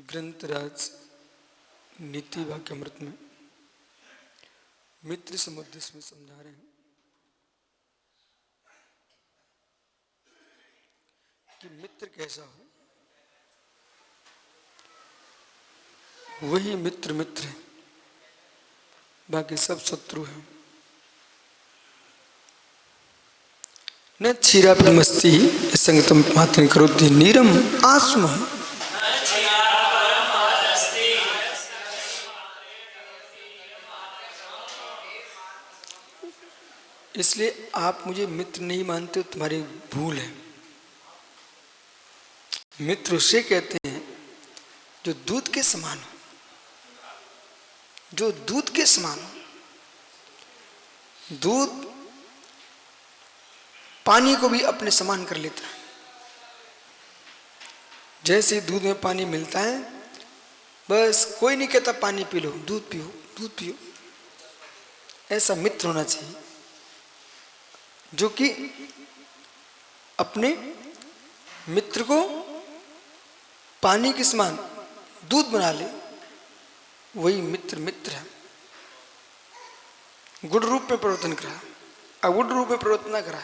ग्रंथराज नीति वाक्यामृत में मित्र समुद्र में समझा रहे हैं कि मित्र कैसा हो। वही मित्र मित्र है, बाकी सब शत्रु हैं। न क्षीराब्धमस्ति संगतम मात्र करोति नीरम आस्म। इसलिए आप मुझे मित्र नहीं मानते हो, तुम्हारी भूल है। मित्र उसे कहते हैं जो दूध के समान हो, जो दूध के समान हो। दूध पानी को भी अपने समान कर लेता है। जैसे दूध में पानी मिलता है, बस कोई नहीं कहता पानी पी लो, दूध पियो, दूध पियो। ऐसा मित्र होना चाहिए जो कि अपने मित्र को पानी के समान दूध बना ले। वही मित्र मित्र है। गुण रूप में परिवर्तन करा, अगुण रूप में परिवर्तन न करा,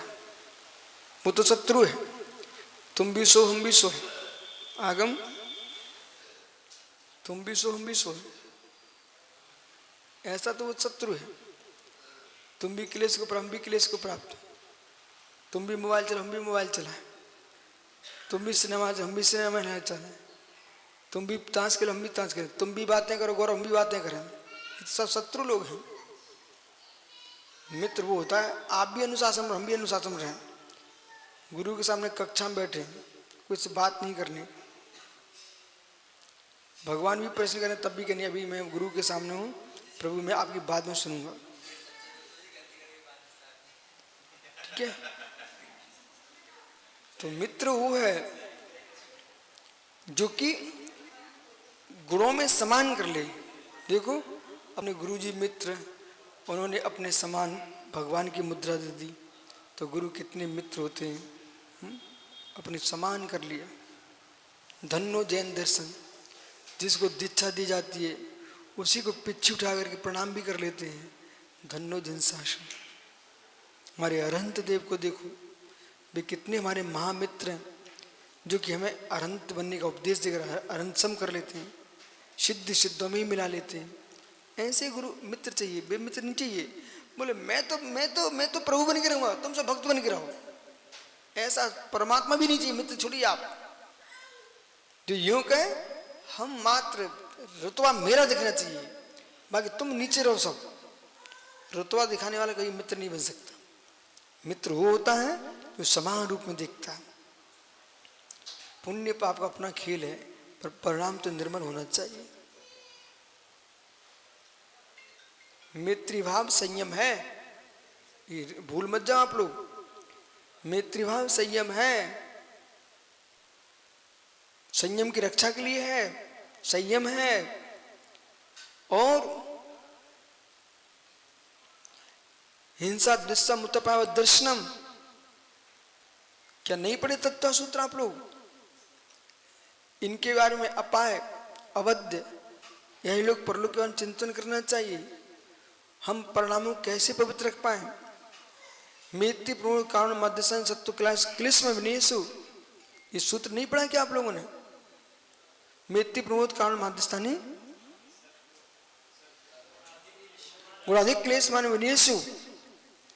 वो तो शत्रु है। तुम भी सो हम भी सो, आगम तुम भी सो हम भी सो, ऐसा तो वो शत्रु है। तुम भी क्लेश को प्राप्त, हम भी क्लेश को प्राप्त। तुम भी मोबाइल चलाओ, हम भी मोबाइल चलाए। तुम भी सिनेमा, हम भी सिनेमा में चलाए। तुम भी ताश खेलो, हम भी ताश खेलो। तुम भी बातें करो गौरव, हम भी बातें करें। सब शत्रु लोग हैं। मित्र वो होता है आप भी अनुशासन में, हम भी अनुशासन में रहें। गुरु के सामने कक्षा में बैठे, कुछ बात नहीं करनी। भगवान भी प्रश्न करें तब भी कहनी अभी मैं गुरु के सामने हूँ प्रभु, मैं आपकी बात में सुनूंगा। ठीक है। तो मित्र वो है जो कि गुणों में समान कर ले। देखो अपने गुरुजी मित्र, उन्होंने अपने समान भगवान की मुद्रा दे दी। तो गुरु कितने मित्र होते हैं, अपने समान कर लिया। धन्नो जैन दर्शन, जिसको दीक्षा दी जाती है उसी को पिछी उठा करके प्रणाम भी कर लेते हैं। धन्नो जैन शासन। हमारे अरहंत देव को देखो, वे कितने हमारे महामित्र हैं जो कि हमें अरहंत बनने का उपदेश देकर अरहंतसम कर लेते हैं, सिद्ध सिद्धों में ही मिला लेते हैं। ऐसे गुरु मित्र चाहिए, बेमित्र नहीं चाहिए। बोले मैं तो प्रभु बन के रहूंगा, तुम सब भक्त बन के रहो, ऐसा परमात्मा भी नहीं चाहिए। मित्र छोड़िए आप, जो यूं कहे हम मात्र रुतबा मेरा दिखना चाहिए, बाकी तुम नीचे रहो सब। रुतबा दिखाने वाला कभी मित्र नहीं बन सकता। मित्र वो होता है जो समान रूप में देखता है। पुण्य पाप का अपना खेल है, पर परिणाम तो निर्मल होना चाहिए। मैत्रीभाव संयम है, ये भूल मत जाओ आप लोग। मैत्रीभाव संयम है, संयम की रक्षा के लिए है, संयम है। और हिंसा दृश्यम उत्तपाव दर्शनम, क्या नहीं पढ़े तत्व सूत्र आप लोग? इनके बारे में अपाय अवध्य, यही लोग परलोक के चिंतन करना चाहिए। हम परिणामों कैसे पवित्र रख पाए? मैत्री प्रमोद कारण मध्यस्थान सत्व क्लेश में विनेशु, ये सूत्र नहीं पढ़ा क्या आप लोगों ने? मैत्री प्रमोद कारण मध्यस्थानी गुणाधिक क्लेश मान विनेशु,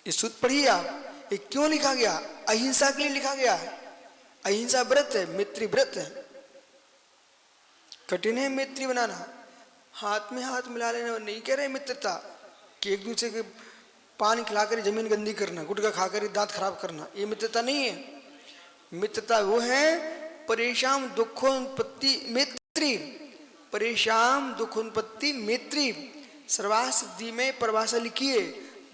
ये सूत्र पढ़िए आप। ये क्यों लिखा गया? अहिंसा के लिए लिखा गया है। अहिंसा व्रत है, मैत्री व्रत है। कठिन है मैत्री बनाना, हाथ में हाथ मिला लेना नहीं कह रहे मित्रता कि एक दूसरे के पान खिलाकर जमीन गंदी करना, गुटखा खाकर दांत खराब करना, ये मित्रता नहीं है। मित्रता वो है परेशान दुखोत्पत्ति मैत्री, परेशान दुखोत्पत्ति मैत्री। सर्वासिद्धि में परिभाषा लिखी है।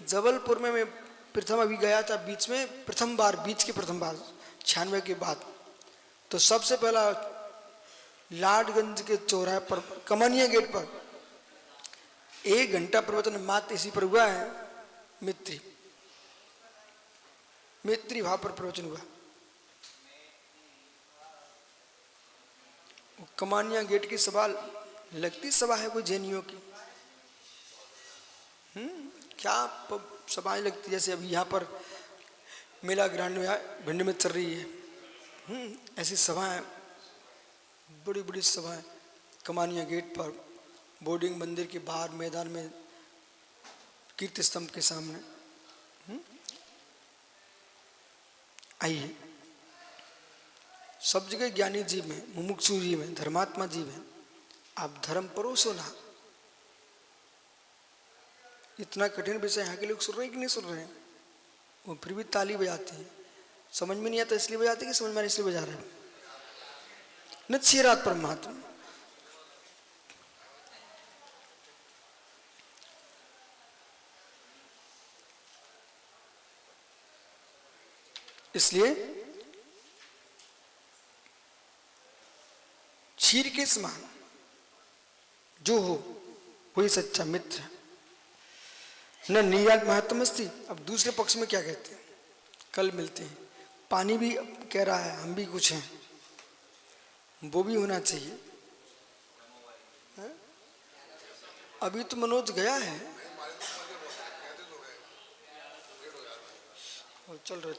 जबलपुर में मैं प्रथम अभी गया था, बीच में प्रथम बार, बीच के प्रथम बार 96 के बाद। तो सबसे पहला लाडगंज के चौराहे पर कमानिया गेट पर 1 घंटा प्रवचन मात्र इसी पर हुआ है। मैत्री भाव पर प्रवचन हुआ। कमानिया गेट की सभा लगती सभा है कोई जैनियों की? क्या सभाएं लगती, जैसे अभी यहाँ पर मेला ग्रांड में भिंड में चल रही है। ऐसी सभाएं, बड़ी बड़ी सभाएं कमानिया गेट पर, बोर्डिंग मंदिर के बाहर मैदान में, कीर्ति स्तंभ के सामने। आइए, सब जगह ज्ञानी जीव में, मुमुक्षु जीव में, धर्मात्मा जीव है। आप धर्म परोसो ना। इतना कठिन विषय यहाँ के लोग सुन रहे हैं कि नहीं सुन रहे हैं? वो फिर भी ताली बजाते हैं। समझ में नहीं आता इसलिए बजाते कि समझ में इसलिए बजा रहे हैं? नच्छेरात परमात्मा। इसलिए क्षीर के समान जो हो वही सच्चा मित्र है। न नीयात महत्वमस्ति। अब दूसरे पक्ष में क्या कहते हैं? कल मिलते हैं। पानी भी कह रहा है हम भी कुछ हैं, वो भी होना चाहिए। अभी तो मनोज गया है, चल रहे